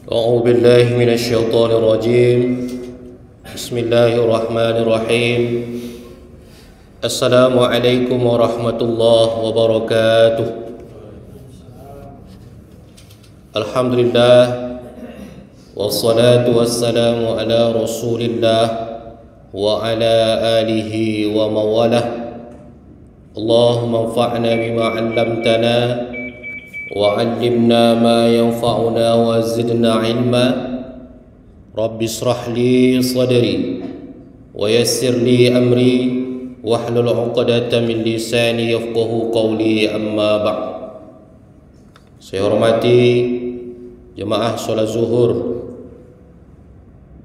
أعوذ بالله من الشيطان الرجيم. بسم الله الرحمن الرحيم. السلام عليكم ورحمة الله وبركاته. الحمد لله والصلاة والسلام على رسول الله وعلى آله ومن والاه. اللهم انفعنا بما علمتنا وعلمنا ما ينفعنا وزدنا علما. رب اشرح لي صدري ويسر لي أمري واحلل عقدة من لساني يفقه قولي. أما بعد. Saya hormati jemaah sholat zuhur,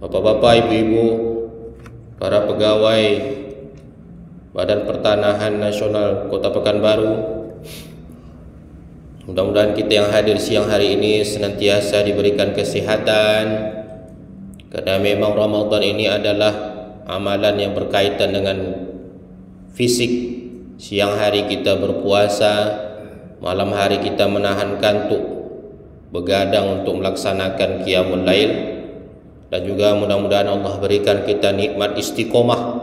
bapak-bapak, ibu-ibu, para pegawai Badan Pertanahan Nasional Kota Pekanbaru. Mudah-mudahan kita yang hadir siang hari ini senantiasa diberikan kesehatan, karena memang Ramadan ini adalah amalan yang berkaitan dengan fisik. Siang hari kita berpuasa, malam hari kita menahan kantuk, begadang untuk melaksanakan qiyamul lail. Dan juga mudah-mudahan Allah berikan kita nikmat istiqomah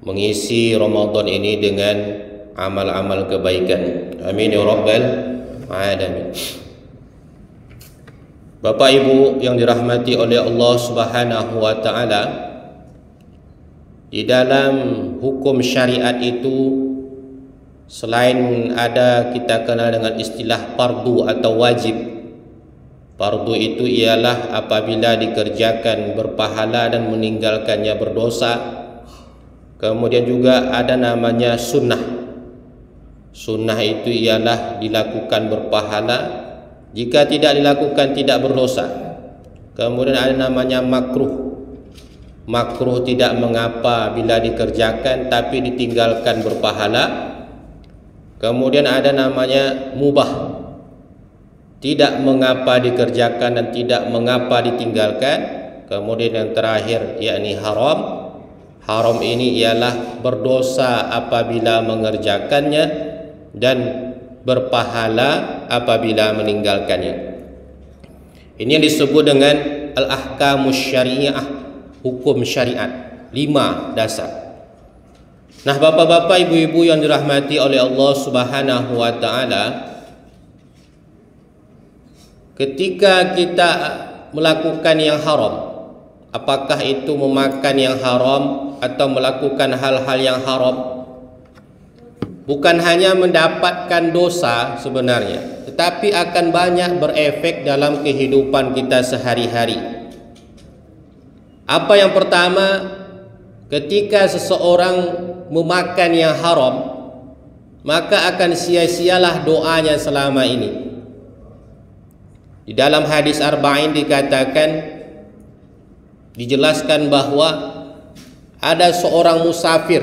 mengisi Ramadan ini dengan amal-amal kebaikan. Amin ya rabbal alamin. Bapak Ibu yang dirahmati oleh Allah Subhanahu wa taala, di dalam hukum syariat itu selain ada kita kenal dengan istilah fardu atau wajib. Fardu itu ialah apabila dikerjakan berpahala dan meninggalkannya berdosa. Kemudian juga ada namanya sunnah. Sunnah itu ialah dilakukan berpahala, jika tidak dilakukan tidak berdosa. Kemudian ada namanya makruh. Makruh tidak mengapa bila dikerjakan tapi ditinggalkan berpahala. Kemudian ada namanya mubah. Tidak mengapa dikerjakan dan tidak mengapa ditinggalkan. Kemudian yang terakhir yakni haram. Haram ini ialah berdosa apabila mengerjakannya dan berpahala apabila meninggalkannya. Ini yang disebut dengan al-ahkamus syariah, hukum syariat, 5 dasar. Nah, bapak-bapak, ibu-ibu yang dirahmati oleh Allah Subhanahu wa taala, ketika kita melakukan yang haram, apakah itu memakan yang haram atau melakukan hal-hal yang haram, bukan hanya mendapatkan dosa sebenarnya, tetapi akan banyak berefek dalam kehidupan kita sehari-hari. Apa yang pertama, ketika seseorang memakan yang haram, maka akan sia-sialah doanya selama ini. Di dalam hadis Arba'in dijelaskan bahwa ada seorang musafir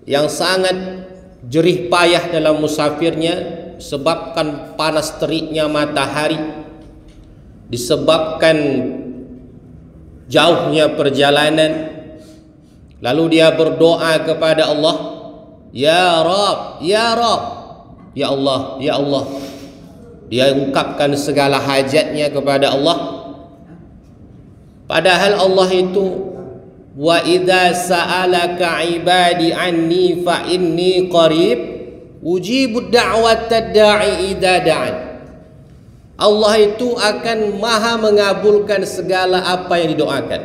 yang sangat jerih payah dalam musafirnya, disebabkan panas teriknya matahari, disebabkan jauhnya perjalanan. Lalu dia berdoa kepada Allah, Ya Rabb, Ya Rabb, Ya Allah, Ya Allah. Dia ungkapkan segala hajatnya kepada Allah. Padahal Allah itu, wa idza sa'alaka ibadi anni fa inni qarib ujibu da'watad da'i idza da'an. Allah itu akan maha mengabulkan segala apa yang didoakan.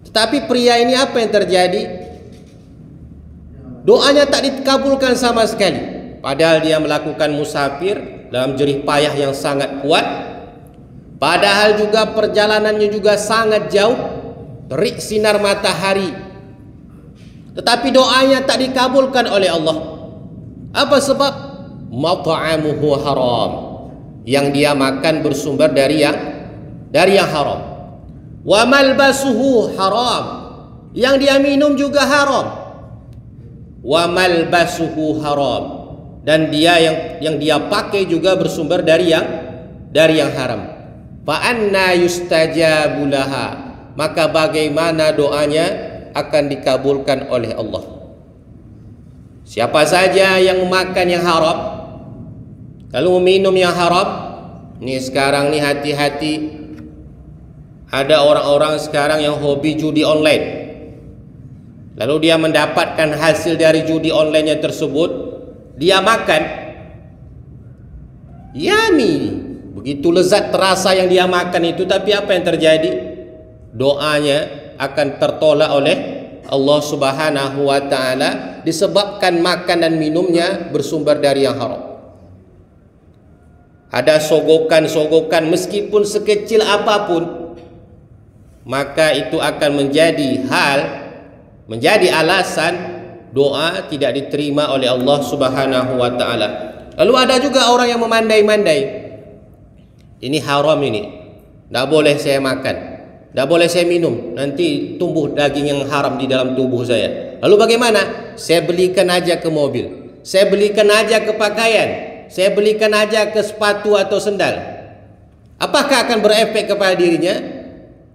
Tetapi pria ini apa yang terjadi? Doanya tak dikabulkan sama sekali. Padahal dia melakukan musafir dalam jerih payah yang sangat kuat. Padahal juga perjalanannya juga sangat jauh, terik sinar matahari, tetapi doanya tak dikabulkan oleh Allah. Apa sebab? Mat'amuhu haram. Yang dia makan bersumber dari yang haram. Wa malbasuhu haram. Yang dia minum juga haram. Wa malbasuhu haram. Dan dia yang dia pakai juga bersumber dari yang haram. Fa anna yustajabu laha. Maka bagaimana doanya akan dikabulkan oleh Allah? Siapa saja yang makan yang haram, lalu meminum yang haram, Nih sekarang nih hati-hati, ada orang-orang sekarang yang hobi judi online. Lalu dia mendapatkan hasil dari judi online-nya tersebut, dia makan. Yummy, begitu lezat terasa yang dia makan itu, tapi apa yang terjadi? Doanya akan tertolak oleh Allah Subhanahu wa ta'ala disebabkan makan dan minumnya bersumber dari yang haram. Ada sogokan-sogokan meskipun sekecil apapun, maka itu akan menjadi alasan doa tidak diterima oleh Allah Subhanahu wa ta'ala. Lalu ada juga orang yang memandai-mandai, ini haram, ini tidak boleh saya makan, tidak boleh saya minum, nanti tumbuh daging yang haram di dalam tubuh saya. Lalu bagaimana? Saya belikan aja ke mobil, saya belikan aja ke pakaian, saya belikan aja ke sepatu atau sendal. Apakah akan berefek kepada dirinya?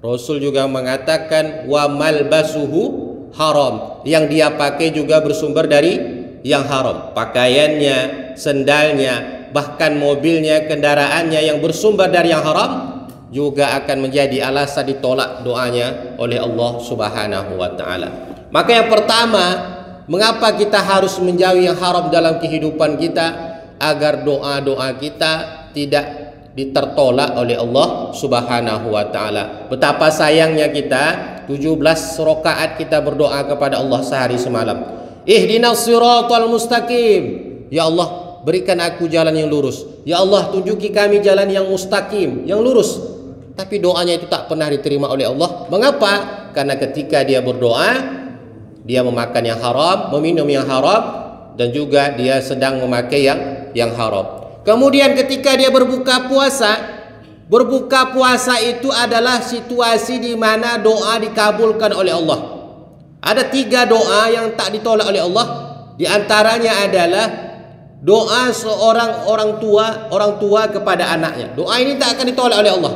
Rasul juga mengatakan wa malbasuhu haram, yang dia pakai juga bersumber dari yang haram. Pakaiannya, sendalnya, bahkan mobilnya, kendaraannya yang bersumber dari yang haram juga akan menjadi alasan ditolak doanya oleh Allah Subhanahu wa ta'ala. Maka yang pertama, mengapa kita harus menjauhi yang haram dalam kehidupan kita? Agar doa-doa kita tidak ditertolak oleh Allah Subhanahu wa ta'ala. Betapa sayangnya kita 17 rakaat kita berdoa kepada Allah sehari semalam. Ihdinas siratal mustaqim. Ya Allah, berikan aku jalan yang lurus. Ya Allah, tunjuki kami jalan yang mustaqim, yang lurus. Tapi doanya itu tak pernah diterima oleh Allah. Mengapa? Karena ketika dia berdoa, dia memakan yang haram, meminum yang haram, dan juga dia sedang memakai yang haram. Kemudian ketika dia berbuka puasa itu adalah situasi di mana doa dikabulkan oleh Allah. Ada 3 doa yang tak ditolak oleh Allah. Di antaranya adalah doa seorang orang tua kepada anaknya. Doa ini tak akan ditolak oleh Allah.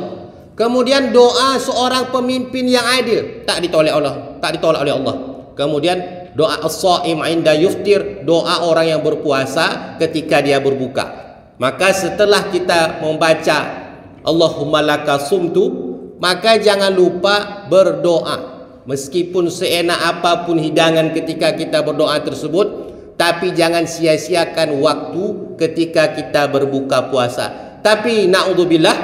Kemudian doa seorang pemimpin yang adil tak ditolak oleh Allah. Kemudian doa as-shaim 'inda yuftir, doa orang yang berpuasa ketika dia berbuka. Maka setelah kita membaca Allahumma laka sumtu, maka jangan lupa berdoa. Meskipun seenak apapun hidangan ketika kita berdoa tersebut, tapi jangan sia-siakan waktu ketika kita berbuka puasa. Tapi naudzubillah,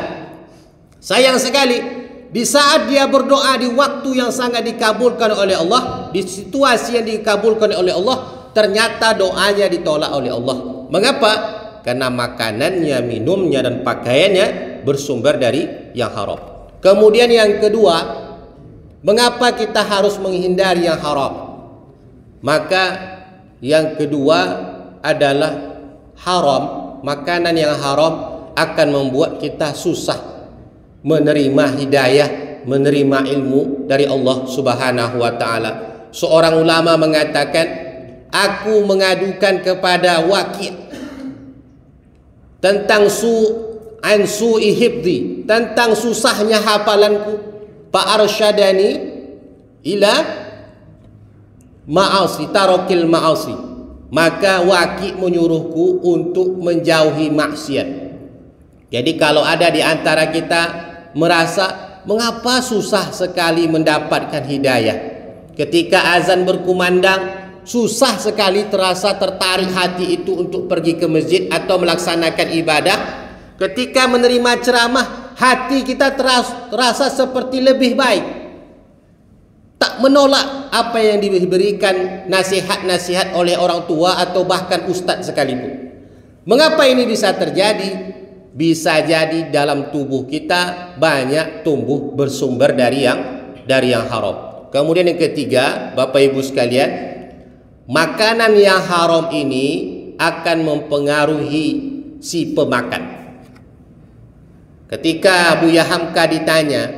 sayang sekali di saat dia berdoa di waktu yang sangat dikabulkan oleh Allah, di situasi yang dikabulkan oleh Allah, ternyata doanya ditolak oleh Allah. Mengapa? Karena makanannya, minumnya, dan pakaiannya bersumber dari yang haram. Kemudian yang kedua, mengapa kita harus menghindari yang haram? Maka yang kedua adalah haram, makanan yang haram akan membuat kita susah menerima hidayah, menerima ilmu dari Allah Subhanahu wa ta'ala. Seorang ulama mengatakan, aku mengadukan kepada Waqi' tentang su'i hifdhi, tentang susahnya hafalanku. Pak arsyadani ila ma'asi, tarokil ma'asi. Maka Waqi' menyuruhku untuk menjauhi maksiat. Jadi kalau ada di antara kita merasa mengapa susah sekali mendapatkan hidayah, ketika azan berkumandang susah sekali terasa tertarik hati itu untuk pergi ke masjid atau melaksanakan ibadah, ketika menerima ceramah hati kita terasa seperti lebih baik, tak menolak apa yang diberikan nasihat-nasihat oleh orang tua atau bahkan ustadz sekalipun. Mengapa ini bisa terjadi? Bisa jadi dalam tubuh kita banyak tumbuh bersumber dari yang haram. Kemudian yang ketiga, Bapak Ibu sekalian, makanan yang haram ini akan mempengaruhi si pemakan. Ketika Buya Hamka ditanya,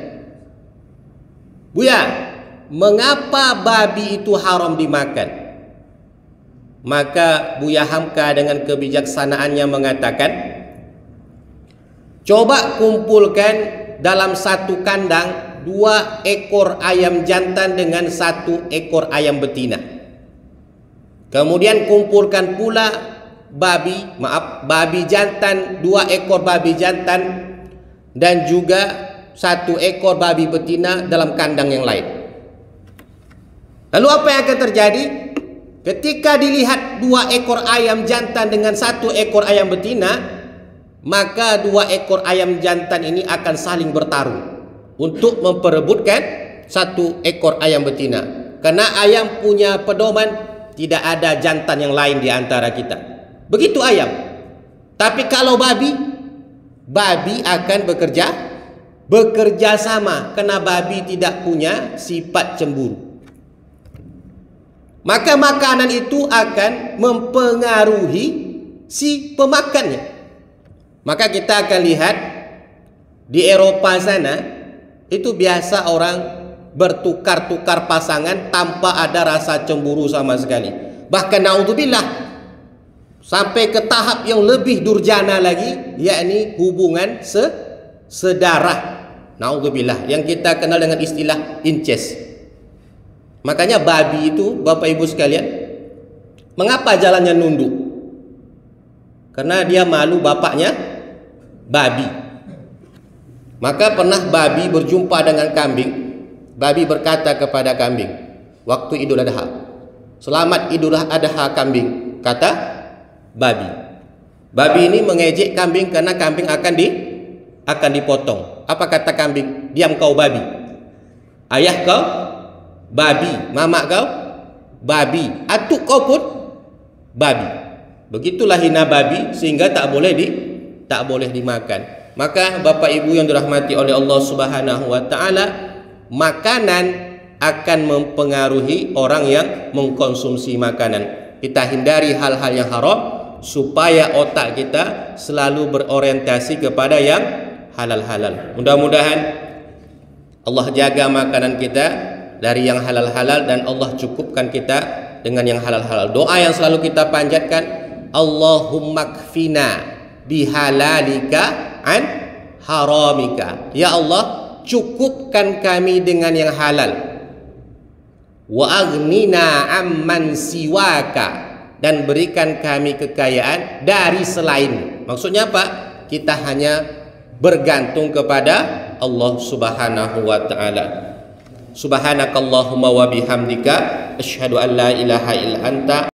Buya, mengapa babi itu haram dimakan? Maka Buya Hamka dengan kebijaksanaannya mengatakan, coba kumpulkan dalam satu kandang 2 ekor ayam jantan dengan 1 ekor ayam betina. Kemudian kumpulkan pula babi jantan, 2 ekor babi jantan dan juga 1 ekor babi betina dalam kandang yang lain. Lalu apa yang akan terjadi? Ketika dilihat 2 ekor ayam jantan dengan 1 ekor ayam betina, maka 2 ekor ayam jantan ini akan saling bertarung untuk memperebutkan 1 ekor ayam betina. Karena ayam punya pedoman, tidak ada jantan yang lain di antara kita. Begitu ayam. Tapi kalau babi akan bekerja sama, karena babi tidak punya sifat cemburu. Maka makanan itu akan mempengaruhi si pemakannya. Maka kita akan lihat di Eropa sana, itu biasa orang bertukar-tukar pasangan tanpa ada rasa cemburu sama sekali. Bahkan naudzubillah, sampai ke tahap yang lebih durjana lagi, yakni hubungan sedarah. Naudzubillah, yang kita kenal dengan istilah incest. Makanya babi itu, Bapak Ibu sekalian, mengapa jalannya nunduk? Karena dia malu bapaknya babi. Maka pernah babi berjumpa dengan kambing. Babi berkata kepada kambing waktu Idul Adha, "Selamat Idul Adha kambing," kata babi. Babi ini mengejek kambing karena kambing akan dipotong. Apa kata kambing? "Diam kau babi. Ayah kau babi, mamak kau babi, atuk kau pun babi." Begitulah hina babi, sehingga tak boleh dimakan. Maka Bapak Ibu yang dirahmati oleh Allah Subhanahu wa taala, makanan akan mempengaruhi orang yang mengkonsumsi makanan. Kita hindari hal-hal yang haram supaya otak kita selalu berorientasi kepada yang halal-halal. Mudah-mudahan Allah jaga makanan kita dari yang halal-halal dan Allah cukupkan kita dengan yang halal-halal. Doa yang selalu kita panjatkan, Allahumma kfina bihalalika an haramika. Ya Allah, cukupkan kami dengan yang halal. Wa aghnina amman siwaka, dan berikan kami kekayaan dari selain. Maksudnya apa? Kita hanya bergantung kepada Allah Subhanahu wa taala. Subhanakallahumma wa bihamdika asyhadu an la ilaha illa anta